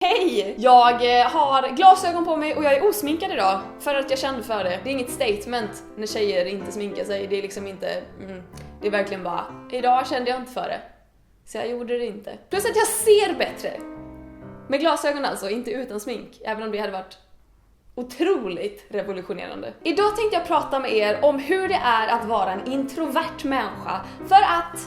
Hej! Jag har glasögon på mig och jag är osminkad idag för att jag kände för det. Det är inget statement när tjejer inte sminkar sig. Det är liksom inte... det är verkligen bara, idag kände jag inte för det. Så jag gjorde det inte. Plus att jag ser bättre. Med glasögon alltså, inte utan smink. Även om det hade varit otroligt revolutionerande. Idag tänkte jag prata med er om hur det är att vara en introvert människa. För att...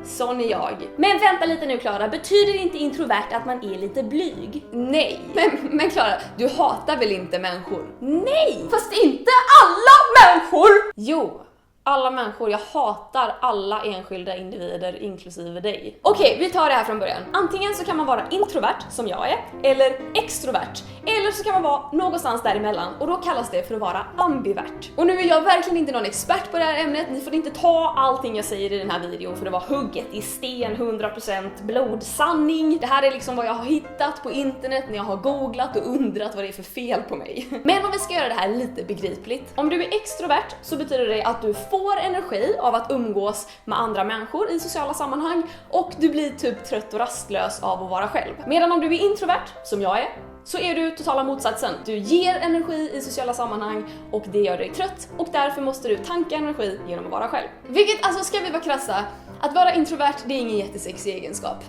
sån är jag. Men vänta lite nu Klara, betyder inte introvert att man är lite blyg? Nej. Men Klara, du hatar väl inte människor? Nej! Fast inte alla människor! Jo, alla människor. Jag hatar alla enskilda individer, inklusive dig. Okej, vi tar det här från början. Antingen så kan man vara introvert, som jag är, eller extrovert. Eller så kan man vara någonstans däremellan, och då kallas det för att vara ambivert. Och nu är jag verkligen inte någon expert på det här ämnet. Ni får inte ta allting jag säger i den här videon för det var hugget i sten, 100% blodsanning. Det här är liksom vad jag har hittat på internet när jag har googlat och undrat vad det är för fel på mig. Men om vi ska göra det här lite begripligt. Om du är extrovert så betyder det att du får energi av att umgås med andra människor i sociala sammanhang och du blir typ trött och rastlös av att vara själv. Medan om du är introvert, som jag är, så är du totala motsatsen. Du ger energi i sociala sammanhang och det gör dig trött och därför måste du tanka energi genom att vara själv. Vilket, alltså ska vi vara krassa, att vara introvert det är ingen jättesexig egenskap.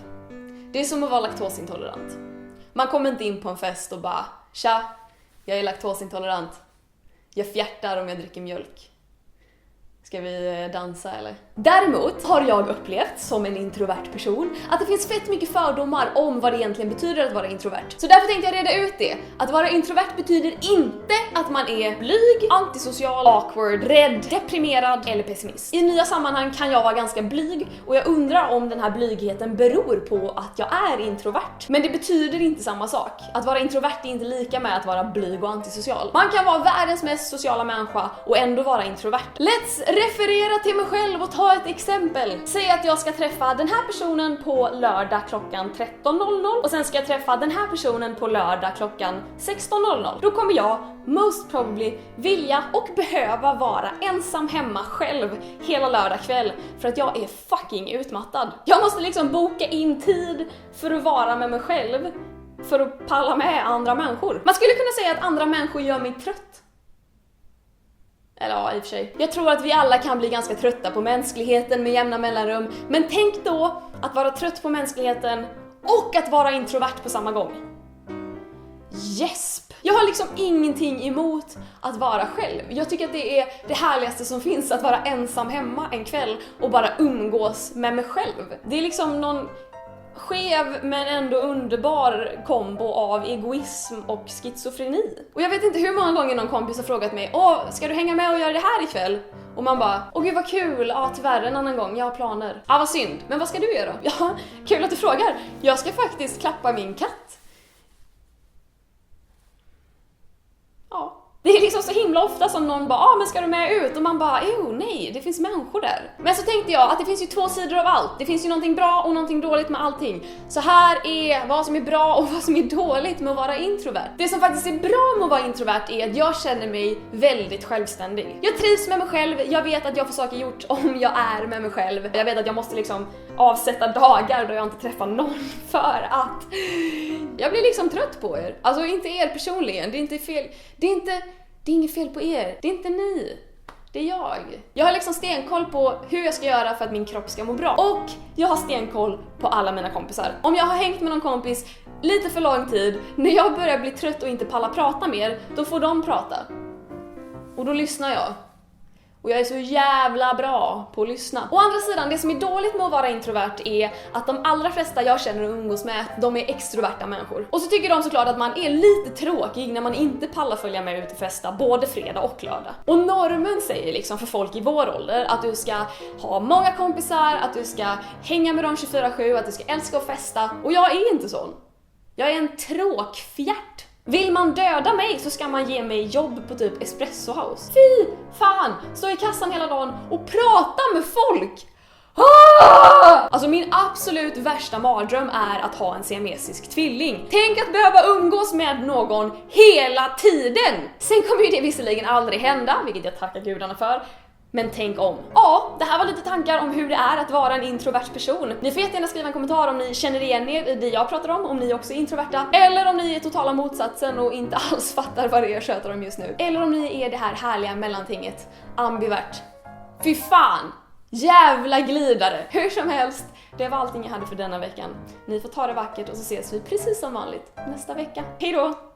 Det är som att vara laktosintolerant. Man kommer inte in på en fest och bara, tja, jag är laktosintolerant. Jag fjärtar om jag dricker mjölk. Ska vi dansa eller? Däremot har jag upplevt som en introvert person att det finns fett mycket fördomar om vad det egentligen betyder att vara introvert. Så därför tänkte jag reda ut det. Att vara introvert betyder inte att man är blyg, antisocial, awkward, rädd, deprimerad eller pessimist. I nya sammanhang kan jag vara ganska blyg och jag undrar om den här blygheten beror på att jag är introvert. Men det betyder inte samma sak. Att vara introvert är inte lika med att vara blyg och antisocial. Man kan vara världens mest sociala människa och ändå vara introvert. Let's referera till mig själv och ta ett exempel. Säg att jag ska träffa den här personen på lördag klockan 13.00 och sen ska jag träffa den här personen på lördag klockan 16.00. Då kommer jag most probably vilja och behöva vara ensam hemma själv hela lördag kväll för att jag är fucking utmattad. Jag måste liksom boka in tid för att vara med mig själv för att palla med andra människor. Man skulle kunna säga att andra människor gör mig trött. Eller ja, i och för sig. Jag tror att vi alla kan bli ganska trötta på mänskligheten med jämna mellanrum. Men tänk då att vara trött på mänskligheten och att vara introvert på samma gång. Jesp! Jag har liksom ingenting emot att vara själv. Jag tycker att det är det härligaste som finns, att vara ensam hemma en kväll och bara umgås med mig själv. Det är liksom någon skev men ändå underbar kombo av egoism och schizofreni. Och jag vet inte hur många gånger någon kompis har frågat mig, ska du hänga med och göra det här ikväll? Och man bara, gud vad kul, tyvärr en annan gång, jag har planer. Vad synd, men vad ska du göra? Ja, kul att du frågar. Jag ska faktiskt klappa min katt. Ja. Det är liksom så himla ofta som någon bara, men ska du med ut? Och man bara, nej, det finns människor där. Men så tänkte jag att det finns ju två sidor av allt. Det finns ju någonting bra och någonting dåligt med allting. Så här är vad som är bra och vad som är dåligt med att vara introvert. Det som faktiskt är bra med att vara introvert är att jag känner mig väldigt självständig. Jag trivs med mig själv, jag vet att jag får saker gjort om jag är med mig själv. Jag vet att jag måste liksom avsätta dagar då jag inte träffar någon för att jag blir liksom trött på er. Alltså inte er personligen, det är inte fel. Det är inget fel på er, det är inte ni. Det är jag. Jag har liksom stenkoll på hur jag ska göra för att min kropp ska må bra. Och jag har stenkoll på alla mina kompisar. Om jag har hängt med någon kompis lite för lång tid, när jag börjar bli trött och inte pallar prata mer, då får de prata. Och då lyssnar jag. Och jag är så jävla bra på att lyssna. Å andra sidan, det som är dåligt med att vara introvert är att de allra flesta jag känner och umgås med, de är extroverta människor. Och så tycker de såklart att man är lite tråkig när man inte pallar följa med ut och festa både fredag och lördag. Och normen säger liksom för folk i vår ålder att du ska ha många kompisar, att du ska hänga med dem 24/7, att du ska älska att festa. Och jag är inte sån. Jag är en tråkfjärt. Vill man döda mig så ska man ge mig jobb på typ Espresso House. Fy fan, stå i kassan hela dagen och prata med folk. Alltså min absolut värsta mardröm är att ha en siamesisk tvilling. Tänk att behöva umgås med någon hela tiden. Sen kommer ju det visserligen aldrig hända, vilket jag tackar gudarna för. Men tänk om. Ja, det här var lite tankar om hur det är att vara en introvert person. Ni får jättegärna skriva en kommentar om ni känner igen er i det jag pratar om ni också är introverta, eller om ni är totala motsatsen och inte alls fattar vad det är jag tjötar om just nu. Eller om ni är det här härliga mellantinget, ambivert. Fy fan! Jävla glidare! Hur som helst, det var allting jag hade för denna veckan. Ni får ta det vackert och så ses vi precis som vanligt nästa vecka. Hej då!